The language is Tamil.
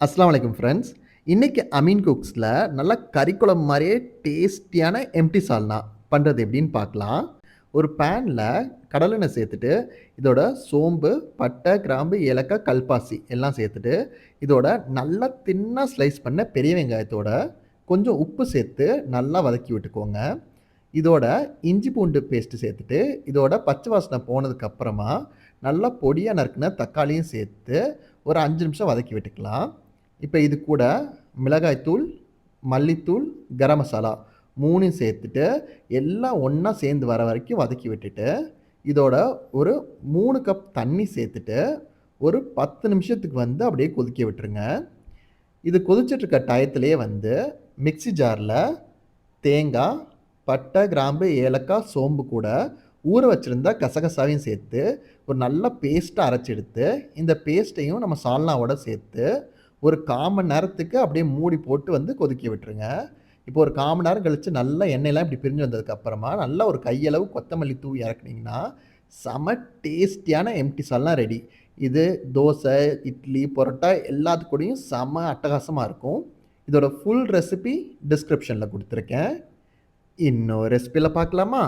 அஸ்ஸலாமு அலைக்கும் ஃப்ரெண்ட்ஸ். இன்னைக்கு அமீன் குக்ஸ்ல நல்லா கறி குழம்பு மாரியே டேஸ்டியான எம்ப்டி சால்னா பண்றது எப்படின்னு பார்க்கலாம். ஒரு பேன்ல கடலெண்ணெய் சேர்த்துட்டு, இதோட சோம்பு, பட்டை, கிராம்பு, ஏலக்காய், கல்பாசி எல்லாம் சேர்த்துட்டு, இதோட நல்லா தின்னா ஸ்லைஸ் பண்ண பெரிய வெங்காயத்தோட கொஞ்சம் உப்பு சேர்த்து நல்லா வதக்கி விட்டுக்கோங்க. இதோட இஞ்சி பூண்டு பேஸ்ட் சேர்த்துட்டு, இதோட பச்சை வாசனை போனதுக்கு அப்புறமா, நல்லா பொடியா நறுக்குன தக்காளியும் சேர்த்து ஒரு 5 நிமிஷம் வதக்கி விட்டுக்கலாம். இப்ப இது கூட மிளகாய் தூள், மல்லித்தூள், கரம் மசாலா 3யும் சேர்த்துட்டு, எல்லாம் ஒண்ணா சேர்ந்து வர வரைக்கும் வதக்கி விட்டுட்டு, இதோட ஒரு 3 கப் தண்ணி சேர்த்துட்டு, ஒரு 10 நிமிஷத்துக்கு அப்படியே கொதிக்க விட்டுருங்க. இது கொதிச்சிட்டு இருக்க டயத்திலேயே மிக்ஸி ஜார்ல தேங்காய், பட்டை, கிராம்பு, ஏலக்காய், சோம்பு கூட ஊற வச்சிருந்த கசகசாவையும் சேர்த்து, ஒரு நல்ல பேஸ்ட்டா அரைச்சு எடுத்து, இந்த பேஸ்ட்டையும் நம்ம சால்னாவோட சேர்த்து, ஒரு 1/4 மணி நேரத்துக்கு அப்படியே மூடி போட்டு கொதிக்க விட்டுருங்க. இப்போ ஒரு 1/4 மணி நேரம் கழிச்சு நல்லா எண்ணெயெல்லாம் இப்படி பிரிஞ்சு வந்ததுக்கு அப்புறமா, நல்லா ஒரு கையளவு கொத்தமல்லி தூவி இறக்குனீங்கன்னா, செம டேஸ்டியான எம்ப்டி சால்னா ரெடி. இது தோசை, இட்லி, பரோட்டா எல்லாத்து கூடயும் செம அட்டகாசமா இருக்கும். இதோட ஃபுல் ரெசிபி டிஸ்கிரிப்ஷன்ல குடுத்துருக்கேன். இன்னொரு ரெசிபில பார்க்கலாமா?